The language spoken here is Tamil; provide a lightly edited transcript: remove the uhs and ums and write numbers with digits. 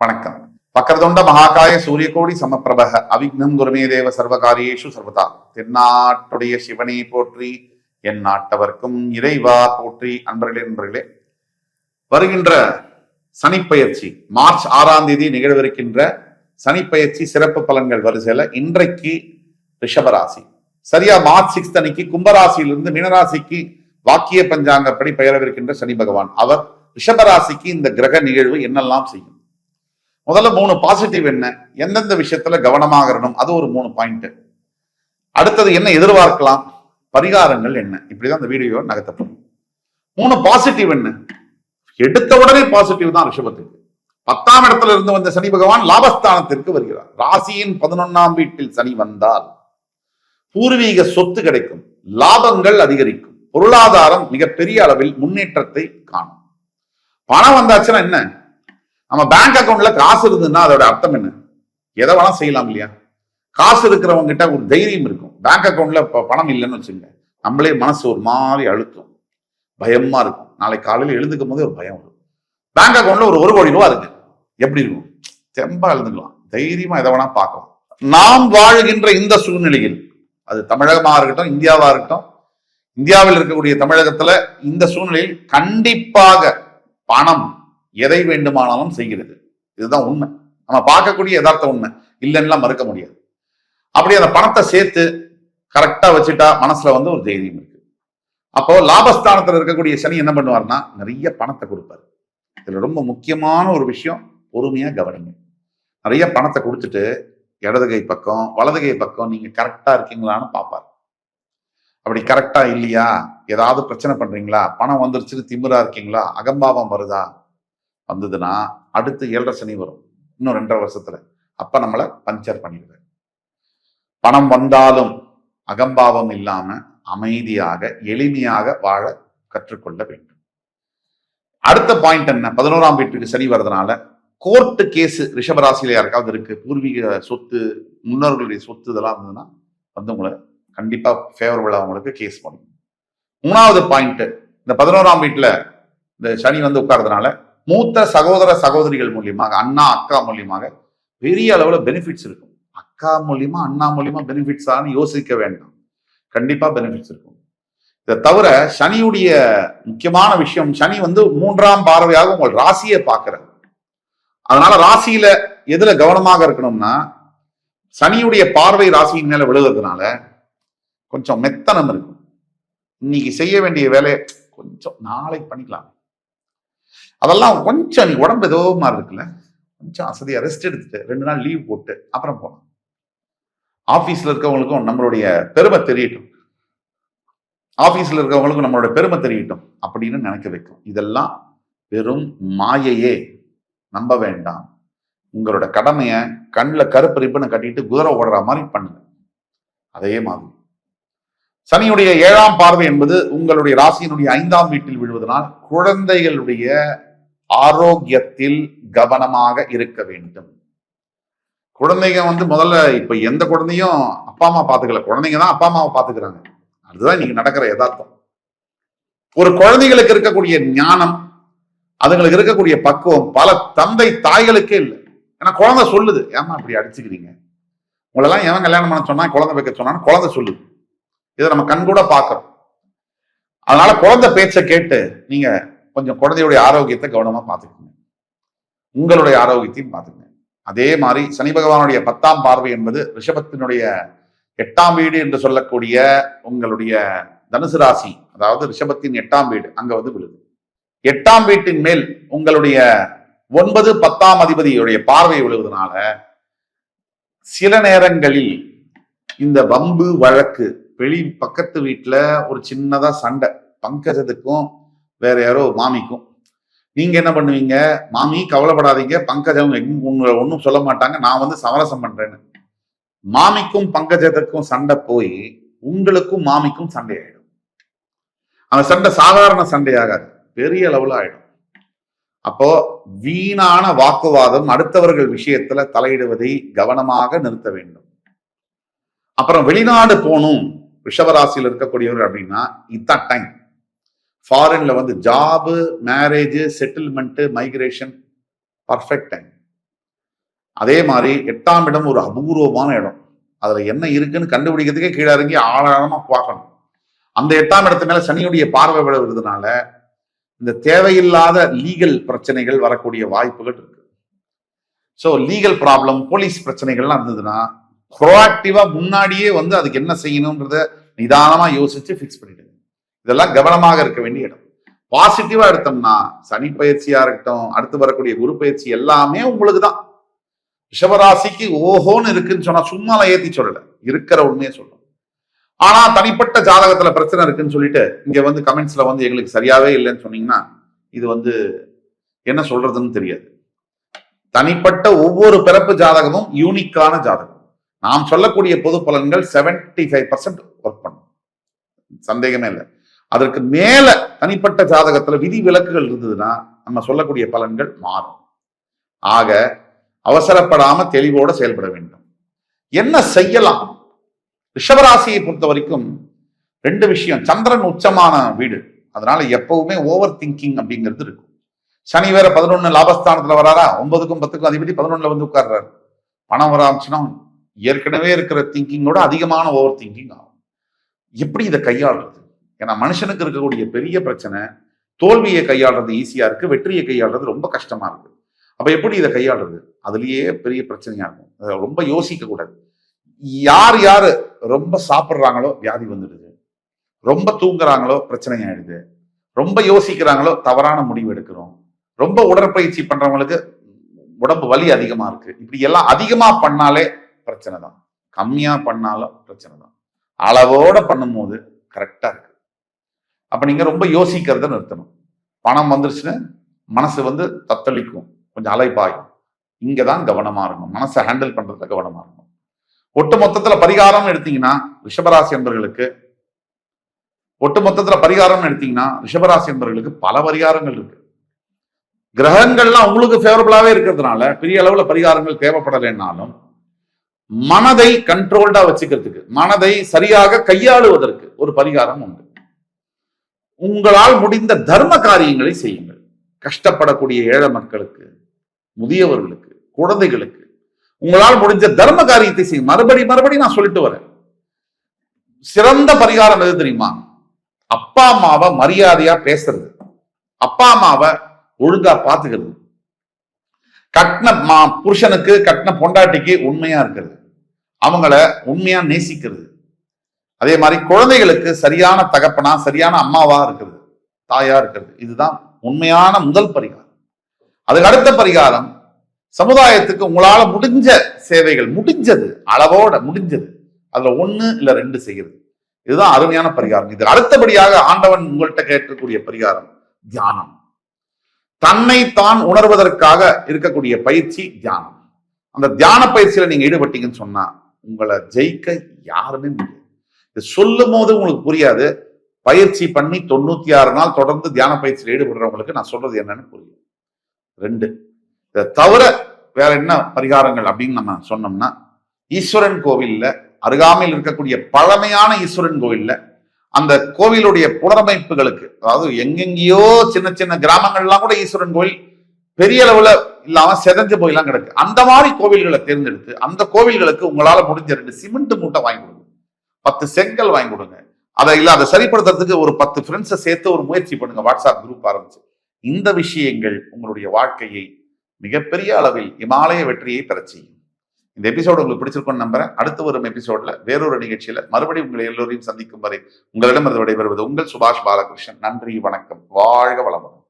வணக்கம். வக்ரதுண்ட மகாகாய சூரியகோடி சமப்பிரபக அவிக்னம் குருமே தேவ சர்வகாரியேஷு சர்வதா. தென்னாட்டுடைய சிவனை போற்றி, என் நாட்டவர்க்கும் இறைவா போற்றி. அன்பர்களே, வருகின்ற சனிப்பெயர்ச்சி மார்ச் 6ஆம் தேதி நிகழவிருக்கின்ற சனிப்பெயர்ச்சி சிறப்பு பலன்கள் வரிசையில இன்றைக்கு ரிஷபராசி, சரியா மார்ச் 6 அன்னைக்கு கும்பராசியிலிருந்து மீனராசிக்கு வாக்கிய பஞ்சாங்கப்படி பெயரவிருக்கின்ற சனி பகவான் அவர் ரிஷபராசிக்கு இந்த கிரக நிகழ்வு என்னெல்லாம் செய்யும். முதல்ல 3 பாசிட்டிவ் என்ன, எந்தெந்த விஷயத்துல கவனமாக இருக்கணும், அது ஒரு 3 பாயிண்ட். அடுத்தது என்ன எதிர்பார்க்கலாம், பரிகாரங்கள் என்ன, இப்படிதான் இந்த வீடியோ நகர்த்தப்படும். 3 பாசிட்டிவ் என்ன, எடுத்த உடனே பாசிட்டிவ் தான் ரிஷபத்துக்கு. 10ஆம் இடத்துல இருந்து வந்த சனி பகவான் லாபஸ்தானத்திற்கு வருகிறார். ராசியின் 11ஆம் வீட்டில் சனி வந்தால் பூர்வீக சொத்து கிடைக்கும், லாபங்கள் அதிகரிக்கும், பொருளாதாரம் மிகப்பெரிய அளவில் முன்னேற்றத்தை காணும். பணம் வந்தாச்சுன்னா என்ன, நம்ம பேங்க் அக்கௌண்ட்ல காசு இருந்ததுன்னா அதோட அர்த்தம் என்ன, எதை வேணா செய்யலாம் இல்லையா. காசு இருக்கிறவங்க கிட்ட ஒரு தைரியம் இருக்கும். பேங்க் அக்கௌண்ட்ல பணம் இல்லைன்னு வச்சுங்க, நம்மளே மனசு ஒரு மாதிரி அழுத்தும், பயமா இருக்கும். நாளைக்கு காலையில் எழுந்துக்கும் போது ஒரு பயம் வரும். பேங்க் அக்கௌண்ட்ல ஒரு 1 கோடி ரூபாய் இருக்கு, எப்படி இருக்கும், தெம்பா எழுந்துக்கலாம், தைரியமா எதை வேணா பார்க்கலாம். நாம் வாழ்கின்ற இந்த சூழ்நிலையில், அது தமிழகமா இருக்கட்டும் இந்தியாவா இருக்கட்டும், இந்தியாவில் இருக்கக்கூடிய தமிழகத்துல இந்த சூழ்நிலையில் கண்டிப்பாக பணம் எதை வேண்டுமானாலும் செய்கிறது. இதுதான் உண்மை, நம்ம பார்க்கக்கூடிய யதார்த்த உண்மை, இல்லைன்னா மறுக்க முடியாது. அப்படி அந்த பணத்தை சேர்த்து கரெக்டா வச்சுட்டா மனசுல ஒரு தைரியம் இருக்கு. அப்போ லாபஸ்தானத்துல இருக்கக்கூடிய சனி என்ன பண்ணுவார்னா நிறைய பணத்தை கொடுப்பாரு. இதுல ரொம்ப முக்கியமான ஒரு விஷயம், பொறுமையா கவனிங்க. நிறைய பணத்தை கொடுத்துட்டு இடது கை பக்கம் வலது கை பக்கம் நீங்க கரெக்டா இருக்கீங்களான்னு பார்ப்பாரு. அப்படி கரெக்டா இல்லையா, ஏதாவது பிரச்சனை பண்றீங்களா, பணம் வந்துருச்சுன்னு திமிரா இருக்கீங்களா, அகம்பாவம் வருதா, வந்ததுன்னா அடுத்து 7.5 சனி வரும் இன்னும் 2.5 வருஷத்துல. அப்ப நம்மளை பஞ்சர் பண்ணிடுவார். பணம் வந்தாலும் அகம்பாவம் இல்லாம அமைதியாக எளிமையாக வாழ கற்றுக்கொள்ள வேண்டும். அடுத்த பாயிண்ட் என்ன, 11ஆம் வீட்டுக்கு சனி வர்றதுனால கோர்ட்டு கேஸ் ரிஷபராசியில யாருக்காவது இருக்கு, பூர்வீக சொத்து முன்னோர்களுடைய சொத்து இதெல்லாம் இருந்ததுன்னா உங்களை கண்டிப்பா ஃபேவரபிளா அவங்களுக்கு கேஸ் பண்ணும். 3வது பாயிண்ட், இந்த 11ஆம் வீட்டுல இந்த சனி உட்கார்றதுனால மூத்த சகோதர சகோதரிகள் மூலியமாக, அண்ணா அக்கா மூலியமாக பெரிய அளவுல பெனிஃபிட்ஸ் இருக்கும். அக்கா மூலியமா அண்ணா மூலியமா பெனிஃபிட்ஸ் ஆன்னு யோசிக்க வேண்டாம், கண்டிப்பா பெனிஃபிட்ஸ் இருக்கும். இதை தவிர சனியுடைய முக்கியமான விஷயம், சனி 3ஆம் பார்வையாக உங்கள் ராசியை பார்க்கிறார். அதனால ராசியில எதுல கவனமாக இருக்கணும்னா, சனியுடைய பார்வை ராசியின் மேல விழுகிறதுனால கொஞ்சம் மெத்தனம் இருக்கும். இன்னைக்கு செய்ய வேண்டிய வேலையை கொஞ்சம் நாளைக்கு பண்ணிக்கலாம், அதெல்லாம் கொஞ்சம் நீ உடம்பு ஏதோ மாதிரி இருக்குல்ல, கொஞ்சம் அசதியா ரெஸ்ட் எடுத்துட்டு 2 நாள் லீவ் போட்டு அப்புறம் போகலாம். ஆபீஸ்ல இருக்கவங்களுக்கும் நம்மளுடைய பெருமை தெரியட்டும், ஆபீஸ்ல இருக்கவங்களுக்கும் நம்மளோட பெருமை தெரியட்டும் அப்படின்னு நினைக்க வைக்கும். இதெல்லாம் வெறும் மாயையே, நம்ப வேண்டாம். உங்களோட கடமையை கண்ணில் கருப்பு ரிப்பனை கட்டிட்டு குதிரை ஓடுற மாதிரி பண்ணுங்க. அதே மாதிரி சனியுடைய 7ஆம் பார்வை என்பது உங்களுடைய ராசியினுடைய 5ஆம் வீட்டில் விழுவதனால் குழந்தைகளுடைய ஆரோக்கியத்தில் கவனமாக இருக்க வேண்டும். குழந்தைங்க முதல்ல இப்ப எந்த குழந்தையும் அப்பா அம்மா பாத்துக்கல, குழந்தைங்க தான் அப்பா அம்மாவை பாத்துக்கிறாங்க. அதுதான் இன்னைக்கு நடக்கிற யதார்த்தம். ஒரு குழந்தைகளுக்கு இருக்கக்கூடிய ஞானம், அதுங்களுக்கு இருக்கக்கூடிய பக்குவம் பல தந்தை தாய்களுக்கே இல்லை. ஏன்னா குழந்தை சொல்லுது, ஏமா இப்படி அடிச்சுக்கிறீங்க, உங்களெல்லாம் எவன் கல்யாணம் பண்ண சொன்னா, குழந்தை வைக்க சொன்னான்னு குழந்தை சொல்லுது. இதை நம்ம கண்கூட பார்க்கிறோம். அதனால குழந்தை பேச்சை கேட்டு நீங்க கொஞ்சம் குழந்தையுடைய ஆரோக்கியத்தை கவனமா பார்த்துக்கோங்க, உங்களுடைய ஆரோக்கியத்தையும் பார்த்துக்கங்க. அதே மாதிரி சனி பகவானுடைய 10ஆம் பார்வை என்பது ரிஷபத்தினுடைய 8ஆம் வீடு என்று சொல்லக்கூடிய உங்களுடைய தனுசு ராசி, அதாவது ரிஷபத்தின் 8ஆம் வீடு அங்க விழுது. 8ஆம் வீட்டின் மேல் உங்களுடைய 9, 10ஆம் அதிபதியுடைய பார்வை விழுவதனால சில நேரங்களில் இந்த வம்பு வழக்கு, வெளி பக்கத்து வீட்டுல ஒரு சின்னதா சண்டை, பங்கஜத்துக்கும் வேற யாரோ மாமிக்கும். நீங்க என்ன பண்ணுவீங்க, மாமி கவலைப்படாதீங்க, பங்கஜம் உங்களை ஒன்றும் சொல்ல மாட்டாங்க, நான் சமரசம் பண்றேன்னு. மாமிக்கும் பங்கஜத்துக்கும் சண்டை போய் உங்களுக்கும் மாமிக்கும் சண்டை ஆயிடும். அந்த சண்டை சாதாரண சண்டையாகாது, பெரிய அளவுல ஆயிடும். அப்போ வீணான வாக்குவாதம், அடுத்தவர்கள் விஷயத்துல தலையிடுவதை கவனமாக நிறுத்த வேண்டும். அப்புறம் வெளிநாடு போகணும் ரிஷபராசியில் இருக்கக்கூடியவர்கள் அப்படின்னா இதான் டைம். ஃபாரின்ல job, marriage, settlement, migration, perfect time. அதே மாதிரி 8ஆம் இடம் ஒரு அபூர்வமான இடம். அதுல என்ன இருக்குன்னு கண்டுபிடிக்கிறதுக்கே கீழே இறங்கி ஆழமா பார்க்கணும். அந்த 8ஆம் இடத்து மேல சனியுடைய பார்வை விழுவதனால இந்த தேவையில்லாத லீகல் பிரச்சனைகள் வரக்கூடிய வாய்ப்புகள் இருக்கு. ஸோ லீகல் ப்ராப்ளம், போலீஸ் பிரச்சனைகள்லாம் இருந்ததுன்னா ப்ரோஆக்டிவா முன்னாடியே வந்து அதுக்கு என்ன செய்யணும்ன்றத நிதானமா யோசிச்சு ஃபிக்ஸ் பண்ணிடுங்க. இதெல்லாம் கவனமாக இருக்க வேண்டிய இடம். பாசிட்டிவா எடுத்தோம்னா சனி பயிற்சியா இருக்கட்டும், அடுத்து வரக்கூடிய குரு பயிற்சி எல்லாமே உங்களுக்கு தான். ரிஷபராசிக்கு ஓஹோன்னு இருக்குன்னு சொன்னா சும்மா ஏத்தி சொல்லல, இருக்கிற உண்மையை சொல்றோம். ஆனா தனிப்பட்ட ஜாதகத்துல பிரச்சனை இருக்குன்னு சொல்லிட்டு இங்க வந்து கமெண்ட்ஸ்ல வந்து எங்களுக்கு சரியாவே இல்லைன்னு சொன்னீங்கன்னா இது வந்து என்ன சொல்றதுன்னு தெரியாது. தனிப்பட்ட ஒவ்வொரு பிறப்பு ஜாதகமும் யூனிக்கான ஜாதகம். நாம் சொல்லக்கூடிய பொது பலன்கள் 75% ஒர்க் பண்ணும், சந்தேகமே இல்லை. அதற்கு மேல தனிப்பட்ட ஜாதகத்துல விதி விலக்குகள் இருந்ததுன்னா நம்ம சொல்லக்கூடிய பலன்கள் மாறும். ஆக அவசரப்படாம தெளிவோட செயல்பட வேண்டும். என்ன செய்யலாம்? ரிஷபராசியை பொறுத்த வரைக்கும் 2 விஷயம். சந்திரன் உச்சமான வீடு, அதனால எப்பவுமே ஓவர் திங்கிங் அப்படிங்கிறது இருக்கும். சனி வேற 11 லாபஸ்தானத்துல வராரா, 9க்கும் 10க்கும் அதிபதி 11ல வந்து உட்கார்றாரு. பணம் வர ஆரம்பிச்சுன்னா ஏற்கனவே இருக்கிற திங்கிங்கோட அதிகமான ஓவர் திங்கிங் ஆகும். எப்படி இதை கையாளுறது? ஏன்னா மனுஷனுக்கு இருக்கக்கூடிய பெரிய பிரச்சனை தோல்வியை கையாளுறது ஈஸியா இருக்கு, வெற்றியை கையாளுறது ரொம்ப கஷ்டமா இருக்கு. அப்ப எப்படி இதை கையாளுறது? அதுலயே பெரிய பிரச்சனையா இருக்கும். ரொம்ப யோசிக்க கூடாது. யார் யாரு ரொம்ப சாப்பிட்றாங்களோ வியாதி வந்துடுது, ரொம்ப தூங்குறாங்களோ பிரச்சனை ஆயிடுது, ரொம்ப யோசிக்கிறாங்களோ தவறான முடிவு எடுக்கிறோம், ரொம்ப உடற்பயிற்சி பண்றவங்களுக்கு உடம்பு வலி அதிகமா இருக்கு. இப்படி எல்லாம் அதிகமா பண்ணாலே பிரச்சனை தான், கம்மியா பண்ணாலும் பிரச்சனை தான். அளவோட பண்ணும்போது கரெக்டா இருக்கு. அப்ப நீங்க ரொம்ப யோசிக்கிறத நிறுத்தணும். பணம் வந்துருச்சுன்னு மனசு வந்து தத்தளிக்கும், கொஞ்சம் அலைப்பாயும். இங்கதான் கவனமா இருக்கணும், மனசை ஹேண்டில் பண்றதுல கவனமா இருக்கணும். ஒட்டு மொத்தத்துல பரிகாரம் எடுத்தீங்கன்னா ரிஷபராசி என்பவர்களுக்கு ரிஷபராசி என்பவர்களுக்கு பல பரிகாரங்கள் இருக்கு. கிரகங்கள்லாம் உங்களுக்கு ஃபேவரபிளாவே இருக்கிறதுனால பெரிய அளவுல பரிகாரங்கள் தேவைப்படலைன்னாலும் மனதை கண்ட்ரோல்டா வச்சுக்கிறதுக்கு, மனதை சரியாக கையாளுவதற்கு ஒரு பரிகாரம் உண்டு. உங்களால் முடிந்த தர்ம காரியங்களை செய்யுங்கள். கஷ்டப்படக்கூடிய ஏழை மக்களுக்கு, முதியவர்களுக்கு, குழந்தைகளுக்கு உங்களால் முடிஞ்ச தர்ம காரியத்தை செய்யும். மறுபடி நான் சொல்லிட்டு வரேன். சிறந்த பரிகாரம் எது தெரியுமா? அப்பா அம்மாவை மரியாதையா பேசுறது, அப்பா அம்மாவை ஒழுங்கா பாத்துக்கிறது, கட்டின புருஷனுக்கு கட்டின பொண்டாட்டிக்கு உண்மையா இருக்கிறது, அவங்கள உண்மையா நேசிக்கிறது. அதே மாதிரி குழந்தைகளுக்கு சரியான தகப்பனா சரியான அம்மாவா இருக்கிறது, தாயா இருக்கிறது. இதுதான் உண்மையான முதல் பரிகாரம். அதுக்கு அடுத்த பரிகாரம் சமுதாயத்துக்கு உங்களால முடிஞ்ச சேவைகள், முடிஞ்சது அளவோட முடிஞ்சது, அதுல 1 இல்ல 2 செய்கிறது. இதுதான் அருமையான பரிகாரம். இது அடுத்தபடியாக ஆண்டவன் உங்கள்கிட்ட கேட்கக்கூடிய பரிகாரம் தியானம். தன்னை தான் உணர்வதற்காக இருக்கக்கூடிய பயிற்சி தியானம். அந்த தியான பயிற்சியில நீங்க ஈடுபட்டீங்கன்னு சொன்னா உங்களை ஜெயிக்க யாருமே முடியாது. இது சொல்லும் போது உங்களுக்கு புரியாது. பயிற்சி பண்ணி 96 நாள் தொடர்ந்து தியான பயிற்சியில் ஈடுபடுறவங்களுக்கு நான் சொல்றது என்னன்னு புரியும். 2 இதை தவிர வேற என்ன பரிகாரங்கள் அப்படின்னு நம்ம சொன்னோம்னா, ஈஸ்வரன் கோவில்ல அருகாமையில் இருக்கக்கூடிய பழமையான ஈஸ்வரன் கோவில்ல அந்த கோவிலுடைய புனரமைப்புகளுக்கு, அதாவது எங்கெங்கேயோ சின்ன சின்ன கிராமங்கள்லாம் கூட ஈஸ்வரன் கோவில் பெரிய அளவுல இல்லாம செதஞ்சு போயெல்லாம் கிடக்கு. அந்த மாதிரி கோவில்களை தேர்ந்தெடுத்து அந்த கோவில்களுக்கு உங்களால முடிஞ்ச 2 சிமெண்ட் மூட்டை வாங்கி கொடுங்க, 10 செங்கல் வாங்கி கொடுங்க. அதை சரிப்படுத்துறதுக்கு ஒரு 10 ஃப்ரெண்ட்ஸை சேர்த்து ஒரு முயற்சி பண்ணுங்க, வாட்ஸ்அப் குரூப் ஆரம்பிச்சு. இந்த விஷயங்கள் உங்களுடைய வாழ்க்கையை மிகப்பெரிய அளவில் இமாலய வெற்றியை பெற செய்யும். இந்த எபிசோடு உங்களுக்கு பிடிச்சிருக்கும்னு நம்புறேன். அடுத்து வரும் எபிசோட்ல வேறொரு நிகழ்ச்சியில மறுபடியும் உங்களை எல்லோரையும் சந்திக்கும் வரை உங்களிடம் விடைபெறுவது உங்கள் சுபாஷ் பாலகிருஷ்ணன். நன்றி, வணக்கம், வாழ்க வளமுடன்.